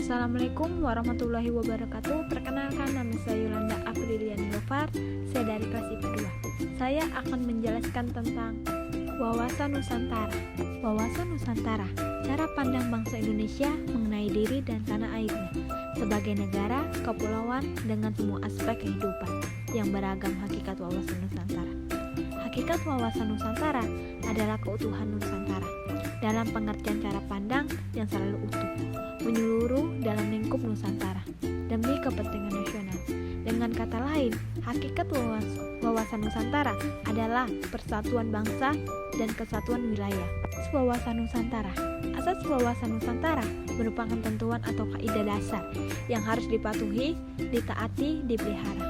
Assalamualaikum warahmatullahi wabarakatuh. Perkenalkan, nama saya Yolanda Apriliani Lovar. Saya dari kelas IPA 2. Saya akan menjelaskan tentang wawasan Nusantara. Wawasan Nusantara, cara pandang bangsa Indonesia mengenai diri dan tanah airnya sebagai negara kepulauan dengan semua aspek kehidupan yang beragam. Hakikat wawasan Nusantara. Hakikat wawasan Nusantara adalah keutuhan Nusantara dalam pengertian cara pandang yang selalu utuh, menyeluruh dalam lingkup Nusantara demi kepentingan nasional. Dengan kata lain, hakikat wawasan Nusantara adalah persatuan bangsa dan kesatuan wilayah. Wawasan Nusantara. Asas wawasan Nusantara merupakan tentuan atau kaidah dasar yang harus dipatuhi, ditaati, dipelihara,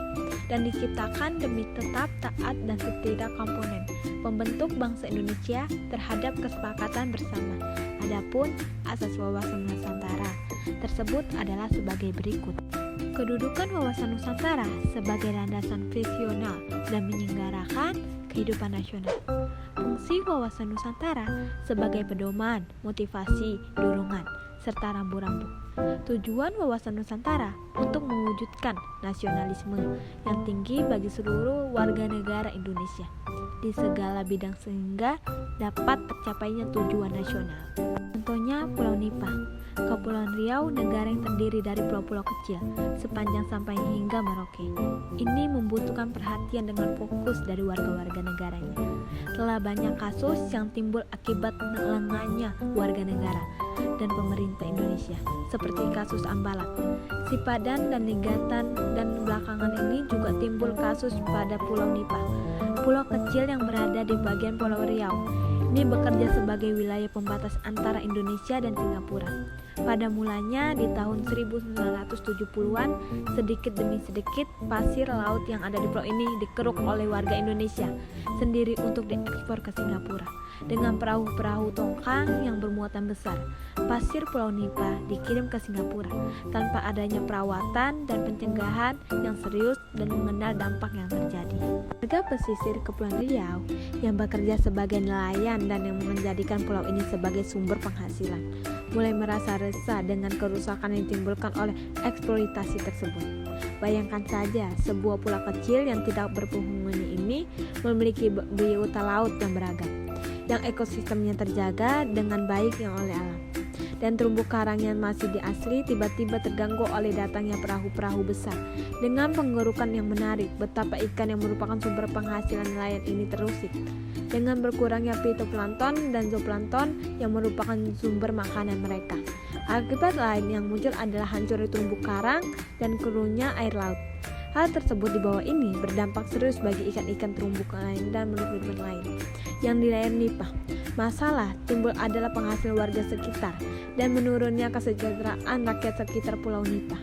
dan diciptakan demi tetap taat dan setidak komponen pembentuk bangsa Indonesia terhadap kesepakatan bersama. Adapun asas wawasan Nusantara tersebut adalah sebagai berikut. Kedudukan wawasan Nusantara sebagai landasan visional dan menyelenggarakan kehidupan nasional. Fungsi wawasan Nusantara sebagai pedoman, motivasi, dorongan, serta rambu-rambu. Tujuan wawasan Nusantara untuk mewujudkan nasionalisme yang tinggi bagi seluruh warga negara Indonesia di segala bidang sehingga dapat tercapainya tujuan nasional. Contohnya Pulau Nipah. Kepulauan Riau negara yang terdiri dari pulau-pulau kecil sepanjang sampai hingga Merauke. Ini membutuhkan perhatian dengan fokus dari warga-warga negaranya. Telah banyak kasus yang timbul akibat lengahnya warga negara dan pemerintah Indonesia, seperti kasus Ambalat, Sipadan dan Ligatan, dan belakangan ini juga timbul kasus pada Pulau Nipah, pulau kecil yang berada di bagian Pulau Riau. Ini bekerja sebagai wilayah pembatas antara Indonesia dan Singapura. Pada mulanya di tahun 1970-an, sedikit demi sedikit pasir laut yang ada di pulau ini dikeruk oleh warga Indonesia sendiri untuk diekspor ke Singapura. Dengan perahu-perahu tongkang yang bermuatan besar, pasir Pulau Nipah dikirim ke Singapura tanpa adanya perawatan dan pencegahan yang serius dan mengenal dampak yang terjadi. Warga pesisir Kepulauan Riau yang bekerja sebagai nelayan dan yang menjadikan pulau ini sebagai sumber penghasilan mulai merasa resah dengan kerusakan yang ditimbulkan oleh eksploitasi tersebut. Bayangkan saja, sebuah pulau kecil yang tidak berpenghuni ini memiliki biota laut yang beragam, yang ekosistemnya terjaga dengan baik yang oleh alam, dan terumbu karang yang masih di asli tiba-tiba terganggu oleh datangnya perahu-perahu besar. Dengan penggerukan yang menarik, betapa ikan yang merupakan sumber penghasilan nelayan ini terusik. Dengan berkurangnya fitoplankton dan zooplankton yang merupakan sumber makanan mereka. Akibat lain yang muncul adalah hancurnya terumbu karang dan keruhnya air laut. Hal tersebut di bawah ini berdampak serius bagi ikan-ikan terumbu lain dan makhluk lain yang di layar Nipah. Masalah timbul adalah penghasilan warga sekitar dan menurunnya kesejahteraan rakyat sekitar Pulau Nipah.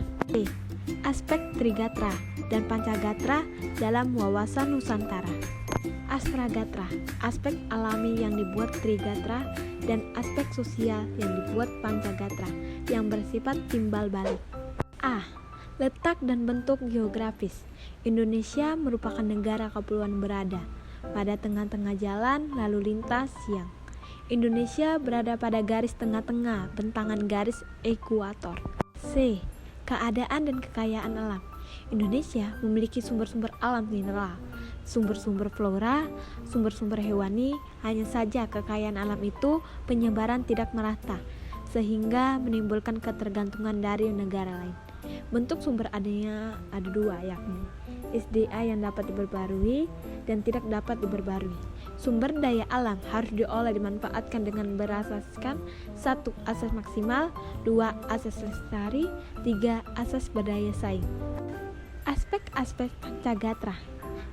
Aspek Trigatra dan Pancagatra dalam wawasan Nusantara. Astragatra, aspek alami yang dibuat Trigatra, dan aspek sosial yang dibuat Pancagatra yang bersifat timbal balik. A. Letak dan bentuk geografis. Indonesia merupakan negara kepulauan berada pada tengah-tengah jalan lalu lintas siang. Indonesia berada pada garis tengah-tengah bentangan garis ekuator. C. Keadaan dan kekayaan alam. Indonesia memiliki sumber-sumber alam mineral, sumber-sumber flora, sumber-sumber hewani. Hanya saja kekayaan alam itu penyebaran tidak merata, sehingga menimbulkan ketergantungan dari negara lain. Bentuk sumber adanya ada dua, yakni SDA yang dapat diperbarui dan tidak dapat diperbarui. Sumber daya alam harus diolah dimanfaatkan dengan berasaskan 1. Asas maksimal, 2. Asas lestari, 3. Asas berdaya saing. Aspek-aspek Pancagatra.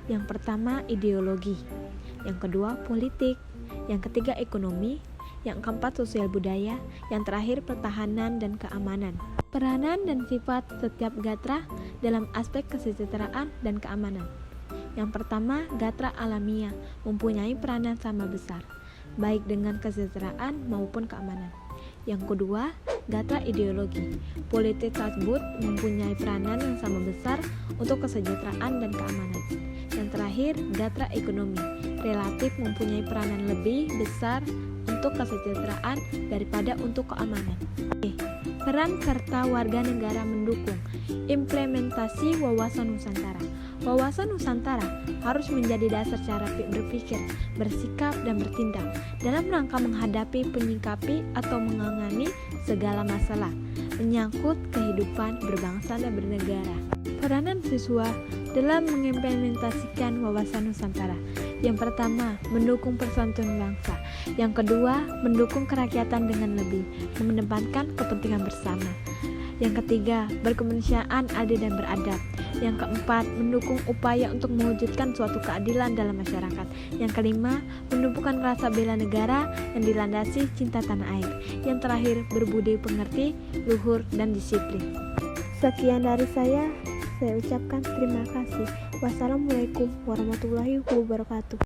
Yang pertama ideologi, yang kedua politik, yang ketiga ekonomi, yang keempat sosial budaya, yang terakhir pertahanan dan keamanan. Peranan dan sifat setiap gatra dalam aspek kesejahteraan dan keamanan. Yang pertama, gatra alamiah mempunyai peranan sama besar, baik dengan kesejahteraan maupun keamanan. Yang kedua, gatra ideologi. Politik tersebut mempunyai peranan yang sama besar untuk kesejahteraan dan keamanan. Yang terakhir, gatra ekonomi. Relatif mempunyai peranan lebih besar untuk kesejahteraan daripada untuk keamanan. Peran serta warga negara mendukung implementasi wawasan Nusantara. Wawasan Nusantara harus menjadi dasar cara berpikir, bersikap, dan bertindak dalam rangka menghadapi, menyikapi, atau menangani segala masalah menyangkut kehidupan berbangsa dan bernegara. Peranan siswa dalam mengimplementasikan wawasan Nusantara. Yang pertama, mendukung persatuan bangsa. Yang kedua, mendukung kerakyatan dengan lebih mengedepankan kepentingan bersama. Yang ketiga, berkemanusiaan adil dan beradab. Yang keempat, mendukung upaya untuk mewujudkan suatu keadilan dalam masyarakat. Yang kelima, menumbuhkan rasa bela negara yang dilandasi cinta tanah air. Yang terakhir, berbudi pengerti, luhur, dan disiplin. Sekian dari saya ucapkan terima kasih. Wassalamualaikum warahmatullahi wabarakatuh.